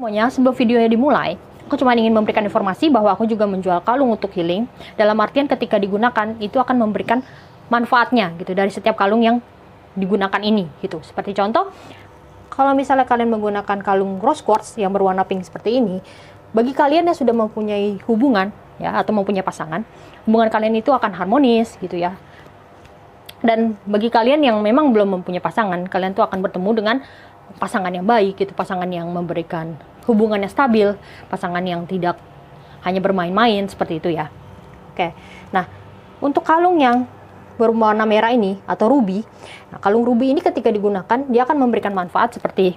Semuanya, sebelum videonya dimulai, aku cuma ingin memberikan informasi bahwa aku juga menjual kalung untuk healing. Dalam artian ketika digunakan, itu akan memberikan manfaatnya gitu dari setiap kalung yang digunakan ini gitu. Seperti contoh, kalau misalnya kalian menggunakan kalung rose quartz yang berwarna pink seperti ini, bagi kalian yang sudah mempunyai hubungan ya atau mempunyai pasangan, hubungan kalian itu akan harmonis gitu ya. Dan bagi kalian yang memang belum mempunyai pasangan, kalian tuh akan bertemu dengan pasangan yang baik gitu, pasangan yang memberikan hubungan yang stabil, pasangan yang tidak hanya bermain-main seperti itu ya. Oke. Nah, untuk kalung yang berwarna merah ini atau ruby, nah kalung ruby ini ketika digunakan dia akan memberikan manfaat seperti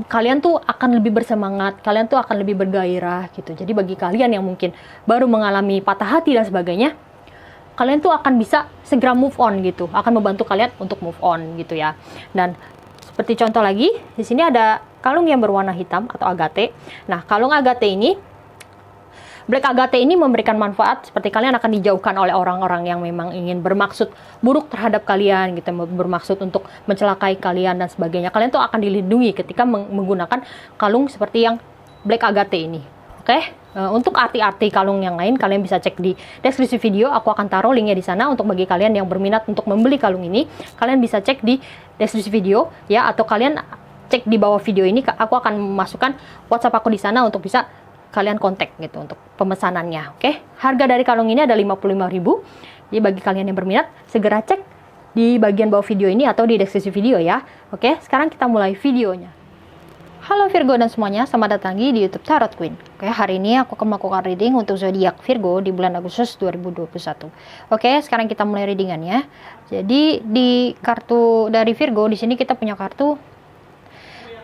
kalian tuh akan lebih bersemangat, kalian tuh akan lebih bergairah gitu. Jadi bagi kalian yang mungkin baru mengalami patah hati dan sebagainya, kalian tuh akan bisa segera move on gitu, akan membantu kalian untuk move on gitu ya. Dan seperti contoh lagi, di sini ada kalung yang berwarna hitam atau agate. Nah, kalung agate ini, black agate ini memberikan manfaat seperti kalian akan dijauhkan oleh orang-orang yang memang ingin bermaksud buruk terhadap kalian gitu, bermaksud untuk mencelakai kalian dan sebagainya. Kalian tuh akan dilindungi ketika menggunakan kalung seperti yang black agate ini. Oke? Untuk arti-arti kalung yang lain kalian bisa cek di deskripsi video, aku akan taruh linknya di sana. Untuk bagi kalian yang berminat untuk membeli kalung ini, kalian bisa cek di deskripsi video ya, atau kalian cek di bawah video ini, aku akan memasukkan WhatsApp aku di sana untuk bisa kalian kontak gitu untuk pemesanannya. Oke? Harga dari kalung ini ada 55.000. Jadi bagi kalian yang berminat, segera cek di bagian bawah video ini atau di deskripsi video ya. Oke, sekarang kita mulai videonya. Halo Virgo dan semuanya, selamat datang lagi di YouTube Tarot Queen. Oke, hari ini aku akan melakukan reading untuk zodiak Virgo di bulan Agustus 2021. Oke, sekarang kita mulai readingannya. Jadi di kartu dari Virgo di sini kita punya kartu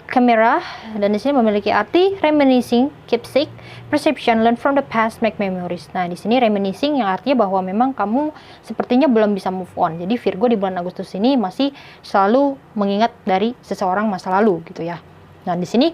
Camera, dan di sini memiliki arti reminiscing, keepsake, perception, learn from the past, make memories. Nah, di sini reminiscing yang artinya bahwa memang kamu sepertinya belum bisa move on. Jadi Virgo di bulan Agustus ini masih selalu mengingat dari seseorang masa lalu gitu ya. Nah, di sini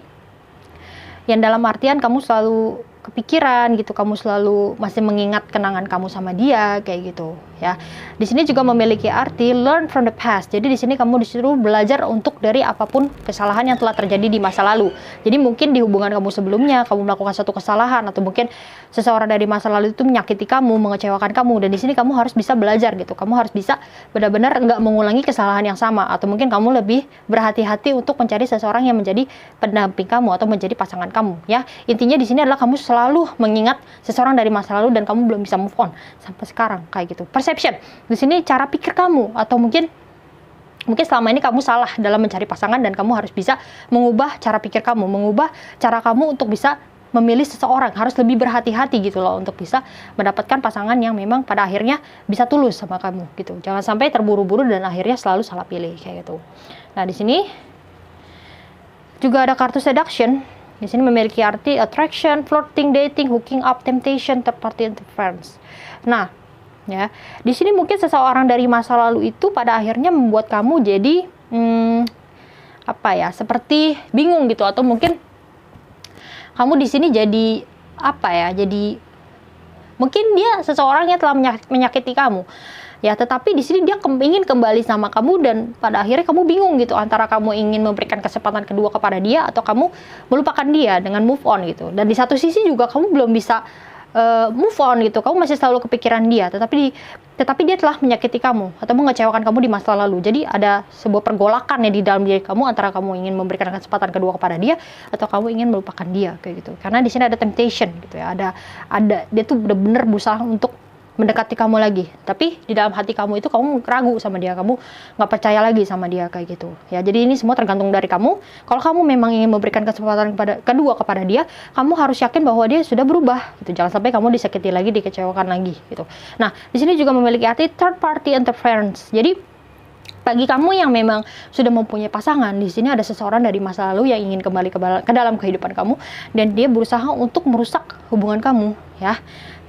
yang dalam artian kamu selalu kepikiran gitu, kamu selalu masih mengingat kenangan kamu sama dia kayak gitu ya. Di sini juga memiliki arti learn from the past. Jadi di sini kamu disuruh belajar untuk dari apapun kesalahan yang telah terjadi di masa lalu. Jadi mungkin di hubungan kamu sebelumnya kamu melakukan satu kesalahan, atau mungkin seseorang dari masa lalu itu menyakiti kamu, mengecewakan kamu, dan di sini kamu harus bisa belajar gitu. Kamu harus bisa benar-benar nggak mengulangi kesalahan yang sama, atau mungkin kamu lebih berhati-hati untuk mencari seseorang yang menjadi pendamping kamu atau menjadi pasangan kamu ya. Intinya di sini adalah kamu selalu mengingat seseorang dari masa lalu dan kamu belum bisa move on sampai sekarang kayak gitu. Perception di sini cara pikir kamu, atau mungkin selama ini kamu salah dalam mencari pasangan dan kamu harus bisa mengubah cara pikir kamu, mengubah cara kamu untuk bisa memilih seseorang, harus lebih berhati-hati gitu loh untuk bisa mendapatkan pasangan yang memang pada akhirnya bisa tulus sama kamu gitu. Jangan sampai terburu-buru dan akhirnya selalu salah pilih kayak gitu. Nah, di sini juga ada kartu seduction. Di sini memiliki arti attraction, flirting, dating, hooking up, temptation, third party interference. Nah, ya, di sini mungkin seseorang dari masa lalu itu pada akhirnya membuat kamu jadi seperti bingung gitu, atau mungkin kamu di sini jadi jadi mungkin dia seseorang yang telah menyakiti kamu. Ya, tetapi di sini dia ingin kembali sama kamu, dan pada akhirnya kamu bingung gitu antara kamu ingin memberikan kesempatan kedua kepada dia atau kamu melupakan dia dengan move on gitu. Dan di satu sisi juga kamu belum bisa move on gitu, kamu masih selalu kepikiran dia, tetapi dia telah menyakiti kamu atau mengecewakan kamu di masa lalu. Jadi ada sebuah pergolakan ya di dalam diri kamu antara kamu ingin memberikan kesempatan kedua kepada dia atau kamu ingin melupakan dia kayak gitu. Karena di sini ada temptation gitu ya, ada dia tuh benar-benar berusaha untuk mendekati kamu lagi, tapi di dalam hati kamu itu kamu ragu sama dia, kamu nggak percaya lagi sama dia kayak gitu ya. Jadi ini semua tergantung dari kamu. Kalau kamu memang ingin memberikan kesempatan kedua kepada dia, kamu harus yakin bahwa dia sudah berubah gitu. Jangan sampai kamu disakiti lagi, dikecewakan lagi gitu. Nah, di sini juga memiliki arti third party interference. Jadi bagi kamu yang memang sudah mempunyai pasangan, di sini ada seseorang dari masa lalu yang ingin kembali ke dalam kehidupan kamu, dan dia berusaha untuk merusak hubungan kamu ya.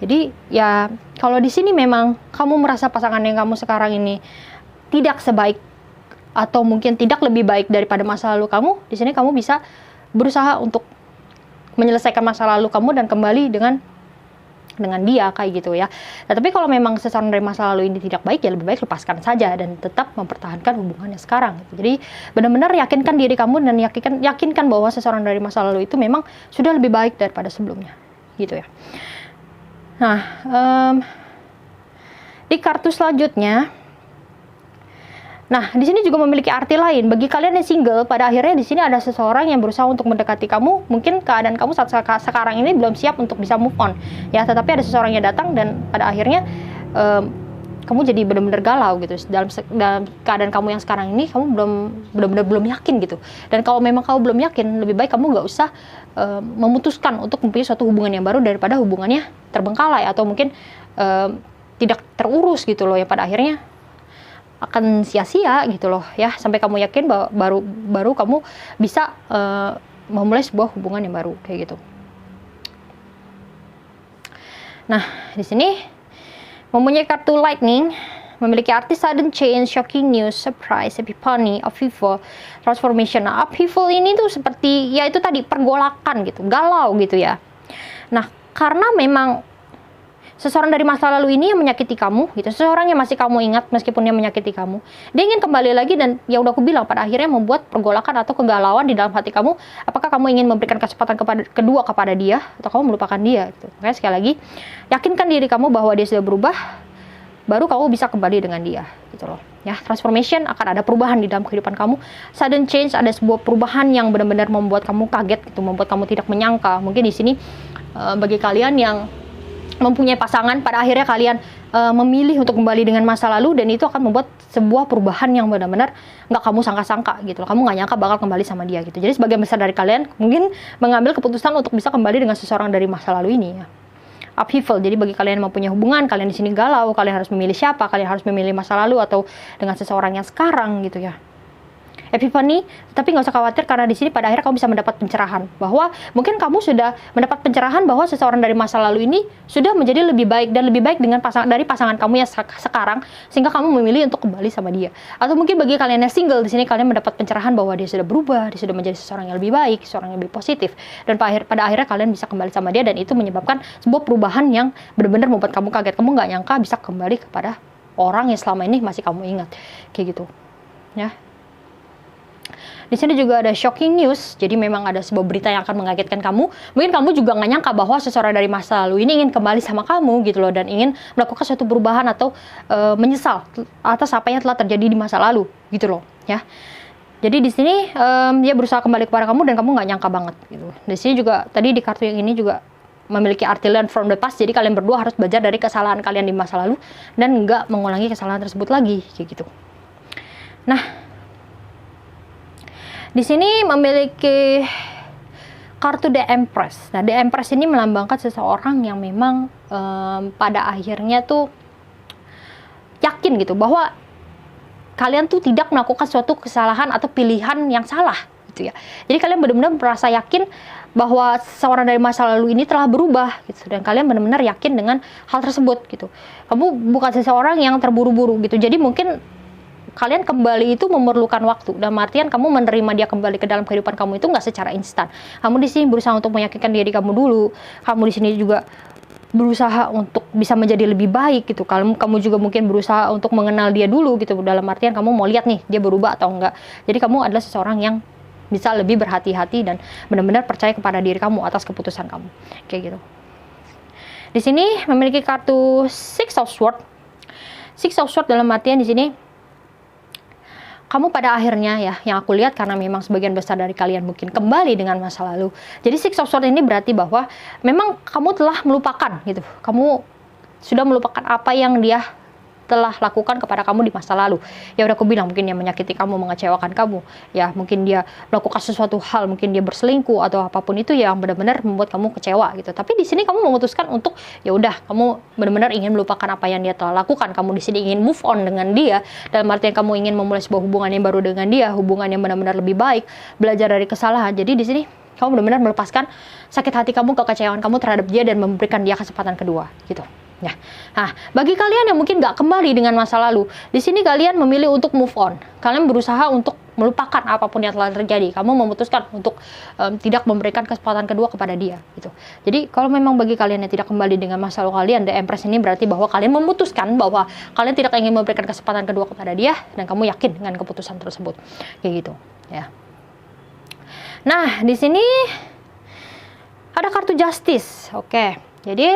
Jadi ya kalau di sini memang kamu merasa pasangan yang kamu sekarang ini tidak sebaik atau mungkin tidak lebih baik daripada masa lalu kamu, di sini kamu bisa berusaha untuk menyelesaikan masa lalu kamu dan kembali dengan dengan dia kayak gitu ya. Nah, tapi kalau memang seseorang dari masa lalu ini tidak baik, ya lebih baik lepaskan saja dan tetap mempertahankan hubungannya sekarang gitu. Jadi benar-benar yakinkan diri kamu dan yakinkan bahwa seseorang dari masa lalu itu memang sudah lebih baik daripada sebelumnya gitu ya. Nah, di kartu selanjutnya, nah, di sini juga memiliki arti lain. Bagi kalian yang single, pada akhirnya di sini ada seseorang yang berusaha untuk mendekati kamu. Mungkin keadaan kamu saat sekarang ini belum siap untuk bisa move on, ya. Tetapi ada seseorang yang datang dan pada akhirnya kamu jadi benar-benar galau gitu. Dalam keadaan kamu yang sekarang ini, kamu benar-benar belum yakin gitu. Dan kalau memang kamu belum yakin, lebih baik kamu nggak usah memutuskan untuk mempunyai suatu hubungan yang baru daripada hubungannya terbengkalai atau mungkin tidak terurus gitu loh, ya pada akhirnya akan sia-sia gitu loh ya, sampai kamu yakin bahwa baru kamu bisa memulai sebuah hubungan yang baru kayak gitu. Nah, di sini mempunyai kartu lightning, memiliki arti sudden change, shocking news, surprise, epiphany, upheaval, transformation. Nah, upheaval ini tuh seperti ya itu tadi pergolakan gitu, galau gitu ya. Nah, karena memang seseorang dari masa lalu ini yang menyakiti kamu gitu, seseorang yang masih kamu ingat meskipun dia menyakiti kamu, dia ingin kembali lagi dan ya udah aku bilang pada akhirnya membuat pergolakan atau kegalauan di dalam hati kamu. Apakah kamu ingin memberikan kesempatan kedua kepada dia atau kamu melupakan dia gitu. Makanya sekali lagi, yakinkan diri kamu bahwa dia sudah berubah, baru kamu bisa kembali dengan dia gitu loh ya. Transformation, akan ada perubahan di dalam kehidupan kamu. Sudden change, ada sebuah perubahan yang benar-benar membuat kamu kaget gitu, membuat kamu tidak menyangka. Mungkin di sini bagi kalian yang mempunyai pasangan, pada akhirnya kalian memilih untuk kembali dengan masa lalu, dan itu akan membuat sebuah perubahan yang benar-benar nggak kamu sangka-sangka gitu loh. Kamu nggak nyangka bakal kembali sama dia gitu. Jadi sebagian besar dari kalian mungkin mengambil keputusan untuk bisa kembali dengan seseorang dari masa lalu ini ya. Upheaval, jadi bagi kalian yang mempunyai hubungan, kalian di sini galau, kalian harus memilih siapa, kalian harus memilih masa lalu atau dengan seseorang yang sekarang gitu ya. Epiphany, tapi nggak usah khawatir karena di sini pada akhirnya kamu bisa mendapat pencerahan bahwa mungkin kamu sudah mendapat pencerahan bahwa seseorang dari masa lalu ini sudah menjadi lebih baik dan lebih baik dengan pasangan kamu yang sekarang, sehingga kamu memilih untuk kembali sama dia. Atau mungkin bagi kalian yang single, di sini kalian mendapat pencerahan bahwa dia sudah berubah, dia sudah menjadi seseorang yang lebih baik, seseorang yang lebih positif, dan pada akhirnya kalian bisa kembali sama dia, dan itu menyebabkan sebuah perubahan yang benar-benar membuat kamu kaget. Kamu nggak nyangka bisa kembali kepada orang yang selama ini masih kamu ingat kayak gitu ya. Di sini juga ada shocking news, jadi memang ada sebuah berita yang akan mengagetkan kamu. Mungkin kamu juga nggak nyangka bahwa seseorang dari masa lalu ini ingin kembali sama kamu gitu loh, dan ingin melakukan suatu perubahan atau menyesal atas apa yang telah terjadi di masa lalu gitu loh ya. Jadi di sini dia berusaha kembali kepada kamu dan kamu nggak nyangka banget gitu. Di sini juga tadi di kartu yang ini juga memiliki arti learn from the past, jadi kalian berdua harus belajar dari kesalahan kalian di masa lalu dan nggak mengulangi kesalahan tersebut lagi kayak gitu. Nah, di sini memiliki kartu The Empress. Nah, The Empress ini melambangkan seseorang yang memang pada akhirnya tuh yakin gitu bahwa kalian tuh tidak melakukan suatu kesalahan atau pilihan yang salah gitu ya. Jadi kalian benar-benar merasa yakin bahwa seseorang dari masa lalu ini telah berubah gitu, dan kalian benar-benar yakin dengan hal tersebut gitu. Kamu bukan seseorang yang terburu-buru gitu. Jadi mungkin kalian kembali itu memerlukan waktu, dan artian kamu menerima dia kembali ke dalam kehidupan kamu itu nggak secara instan. Kamu di sini berusaha untuk meyakinkan diri kamu dulu. Kamu di sini juga berusaha untuk bisa menjadi lebih baik gitu. Kamu juga mungkin berusaha untuk mengenal dia dulu gitu. Dalam artian kamu mau lihat nih dia berubah atau enggak. Jadi kamu adalah seseorang yang bisa lebih berhati-hati dan benar-benar percaya kepada diri kamu atas keputusan kamu. Kayak gitu. Di sini memiliki kartu Six of Swords. Six of Swords dalam artian di sini kamu pada akhirnya ya, yang aku lihat karena memang sebagian besar dari kalian mungkin kembali dengan masa lalu. Jadi Six of Swords ini berarti bahwa memang kamu telah melupakan gitu. Kamu sudah melupakan apa yang dia telah lakukan kepada kamu di masa lalu. Ya udah aku bilang, mungkin dia menyakiti kamu, mengecewakan kamu. Ya mungkin dia melakukan sesuatu hal, mungkin dia berselingkuh atau apapun itu yang benar-benar membuat kamu kecewa gitu. Tapi di sini kamu memutuskan untuk ya udah, kamu benar-benar ingin melupakan apa yang dia telah lakukan. Kamu di sini ingin move on dengan dia. Dalam artian kamu ingin memulai sebuah hubungan yang baru dengan dia, hubungan yang benar-benar lebih baik, belajar dari kesalahan. Jadi di sini kamu benar-benar melepaskan sakit hati kamu, kekecewaan kamu terhadap dia, dan memberikan dia kesempatan kedua gitu. Ya. Nah, bagi kalian yang mungkin nggak kembali dengan masa lalu, di sini kalian memilih untuk move on. Kalian berusaha untuk melupakan apapun yang telah terjadi. Kamu memutuskan untuk tidak memberikan kesempatan kedua kepada dia gitu. Jadi kalau memang bagi kalian yang tidak kembali dengan masa lalu kalian, The Empress ini berarti bahwa kalian memutuskan bahwa kalian tidak ingin memberikan kesempatan kedua kepada dia, dan kamu yakin dengan keputusan tersebut. Kayak gitu ya. Nah, di sini ada kartu Justice. Oke. Jadi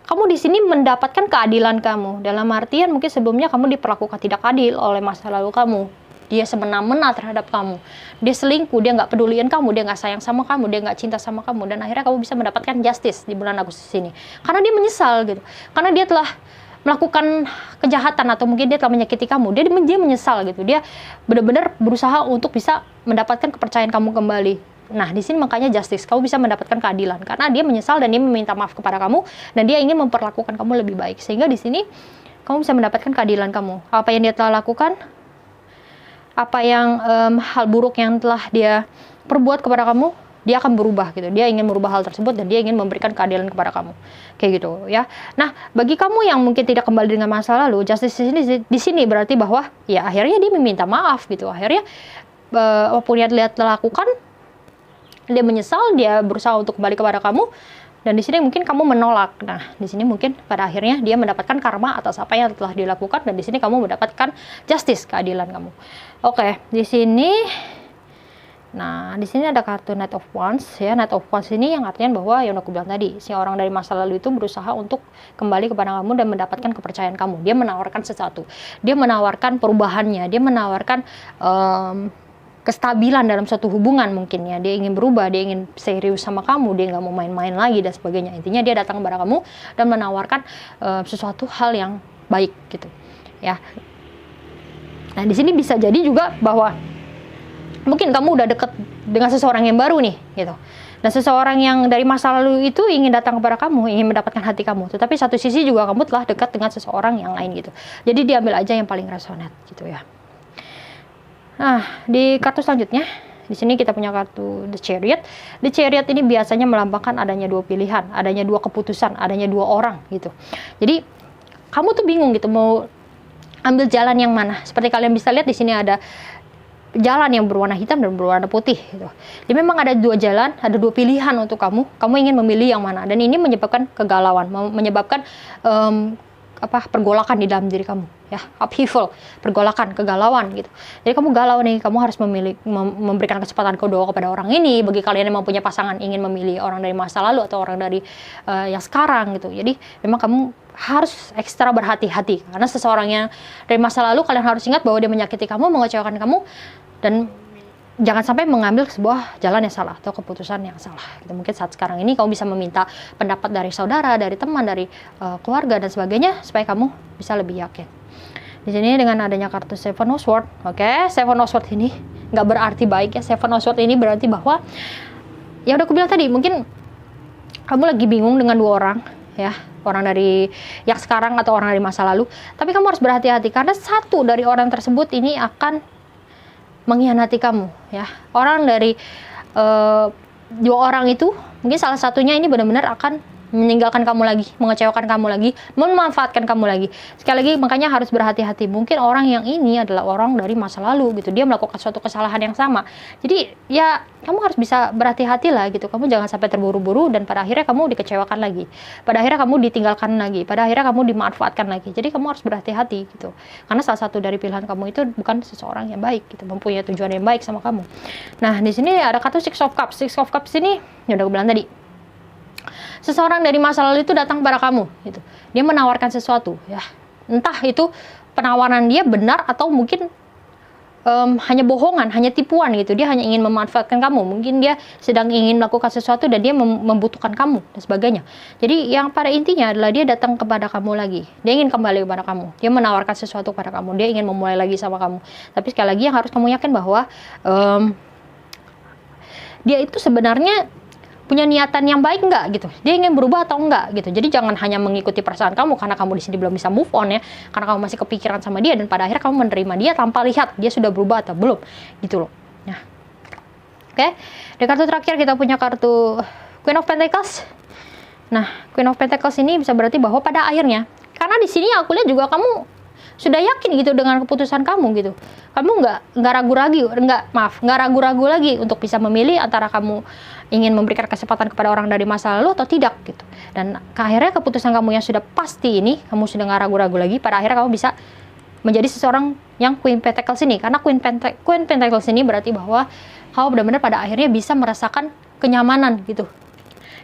kamu di sini mendapatkan keadilan kamu. Dalam artian mungkin sebelumnya kamu diperlakukan tidak adil oleh masa lalu kamu. Dia semena-mena terhadap kamu. Dia selingkuh, dia nggak peduliin kamu, dia nggak sayang sama kamu, dia nggak cinta sama kamu. Dan akhirnya kamu bisa mendapatkan justice di bulan Agustus ini. Karena dia menyesal gitu. Karena dia telah melakukan kejahatan atau mungkin dia telah menyakiti kamu. Dia menyesal gitu. Dia benar-benar berusaha untuk bisa mendapatkan kepercayaan kamu kembali. Nah, di sini makanya justice, kamu bisa mendapatkan keadilan karena dia menyesal dan dia meminta maaf kepada kamu dan dia ingin memperlakukan kamu lebih baik. Sehingga di sini kamu bisa mendapatkan keadilan kamu. Apa yang dia telah lakukan, apa yang hal buruk yang telah dia perbuat kepada kamu, dia akan berubah gitu. Dia ingin merubah hal tersebut dan dia ingin memberikan keadilan kepada kamu. Kayak gitu ya. Nah, bagi kamu yang mungkin tidak kembali dengan masa lalu, justice di sini berarti bahwa ya akhirnya dia meminta maaf gitu. Akhirnya apapun yang dia telah lakukan, dia menyesal, dia berusaha untuk kembali kepada kamu, dan di sini mungkin kamu menolak. Nah, di sini mungkin pada akhirnya dia mendapatkan karma atas apa yang telah dilakukan, dan di sini kamu mendapatkan justice, keadilan kamu. Oke, di sini, nah di sini ada kartu Knight of Wands ya. Knight of Wands ini yang artinya bahwa yang aku bilang tadi, si orang dari masa lalu itu berusaha untuk kembali kepada kamu dan mendapatkan kepercayaan kamu. Dia menawarkan sesuatu, dia menawarkan perubahannya, dia menawarkan kestabilan dalam suatu hubungan mungkin ya. Dia ingin berubah, dia ingin serius sama kamu, dia nggak mau main-main lagi dan sebagainya. Intinya dia datang kepada kamu dan menawarkan sesuatu hal yang baik gitu ya. Nah, di sini bisa jadi juga bahwa mungkin kamu udah deket dengan seseorang yang baru nih gitu. Dan seseorang yang dari masa lalu itu ingin datang kepada kamu, ingin mendapatkan hati kamu. Tetapi satu sisi juga kamu telah dekat dengan seseorang yang lain gitu. Jadi diambil aja yang paling resonate gitu ya. Nah, di kartu selanjutnya, di sini kita punya kartu The Chariot. The Chariot ini biasanya melambangkan adanya dua pilihan, adanya dua keputusan, adanya dua orang gitu. Jadi, kamu tuh bingung gitu mau ambil jalan yang mana. Seperti kalian bisa lihat di sini ada jalan yang berwarna hitam dan berwarna putih gitu. Jadi memang ada dua jalan, ada dua pilihan untuk kamu. Kamu ingin memilih yang mana, dan ini menyebabkan kegalauan, menyebabkan pergolakan di dalam diri kamu ya, upheaval, pergolakan, kegalauan gitu. Jadi kamu galau nih, kamu harus memilih, memberikan kesempatan kedua kepada orang ini. Bagi kalian yang mempunyai pasangan, ingin memilih orang dari masa lalu atau orang dari yang sekarang gitu. Jadi memang kamu harus ekstra berhati-hati karena seseorang yang dari masa lalu, kalian harus ingat bahwa dia menyakiti kamu, mengecewakan kamu, dan jangan sampai mengambil sebuah jalan yang salah atau keputusan yang salah. Gitu. Mungkin saat sekarang ini kamu bisa meminta pendapat dari saudara, dari teman, dari keluarga dan sebagainya supaya kamu bisa lebih yakin. Di sini dengan adanya kartu Seven of Swords, oke, Seven of Swords ini nggak berarti baik ya. Seven of Swords ini berarti bahwa ya udah aku bilang tadi, mungkin kamu lagi bingung dengan dua orang ya, orang dari yang sekarang atau orang dari masa lalu. Tapi kamu harus berhati-hati karena satu dari orang tersebut ini akan mengkhianati kamu ya. Orang dari dua orang itu mungkin salah satunya ini benar-benar akan meninggalkan kamu lagi, mengecewakan kamu lagi, memanfaatkan kamu lagi. Sekali lagi makanya harus berhati-hati. Mungkin orang yang ini adalah orang dari masa lalu gitu. Dia melakukan suatu kesalahan yang sama. Jadi ya kamu harus bisa berhati-hati lah gitu. Kamu jangan sampai terburu-buru dan pada akhirnya kamu dikecewakan lagi. Pada akhirnya kamu ditinggalkan lagi. Pada akhirnya kamu dimanfaatkan lagi. Jadi kamu harus berhati-hati gitu. Karena salah satu dari pilihan kamu itu bukan seseorang yang baik gitu, mempunyai tujuan yang baik sama kamu. Nah, di sini ada kartu Six of Cups. Six of Cups ini ya udah aku bilang tadi. Seseorang dari masa lalu itu datang kepada kamu gitu. Dia menawarkan sesuatu ya. Entah itu penawaran dia benar atau mungkin hanya bohongan, hanya tipuan gitu. Dia hanya ingin memanfaatkan kamu. Mungkin dia sedang ingin melakukan sesuatu dan dia membutuhkan kamu dan sebagainya. Jadi yang pada intinya adalah dia datang kepada kamu lagi. Dia ingin kembali kepada kamu. Dia menawarkan sesuatu kepada kamu. Dia ingin memulai lagi sama kamu. Tapi sekali lagi yang harus kamu yakin bahwa dia itu sebenarnya punya niatan yang baik nggak gitu. Dia ingin berubah atau enggak gitu. Jadi jangan hanya mengikuti perasaan kamu karena kamu di sini belum bisa move on ya. Karena kamu masih kepikiran sama dia dan pada akhirnya kamu menerima dia tanpa lihat dia sudah berubah atau belum gitu loh. Nah. Oke. Di kartu terakhir kita punya kartu Queen of Pentacles. Nah, Queen of Pentacles ini bisa berarti bahwa pada akhirnya, karena di sini aku lihat juga kamu sudah yakin gitu dengan keputusan kamu gitu. Kamu nggak ragu-ragu lagi untuk bisa memilih antara kamu ingin memberikan kesempatan kepada orang dari masa lalu atau tidak gitu. Dan akhirnya keputusan kamu yang sudah pasti ini, kamu sudah nggak ragu-ragu lagi, pada akhirnya kamu bisa menjadi seseorang yang Queen Pentacles ini. Karena Queen Pentacles ini berarti bahwa kamu benar-benar pada akhirnya bisa merasakan kenyamanan gitu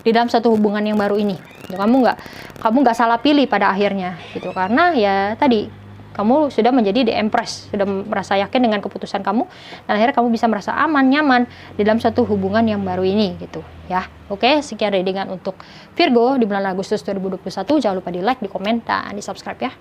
di dalam satu hubungan yang baru ini. Kamu nggak salah pilih pada akhirnya gitu, karena ya tadi kamu sudah menjadi the Empress, sudah merasa yakin dengan keputusan kamu, dan akhirnya kamu bisa merasa aman, nyaman di dalam satu hubungan yang baru ini gitu ya. Oke, sekian readingan untuk Virgo di bulan Agustus 2021. Jangan lupa di like, di komen, dan di subscribe ya.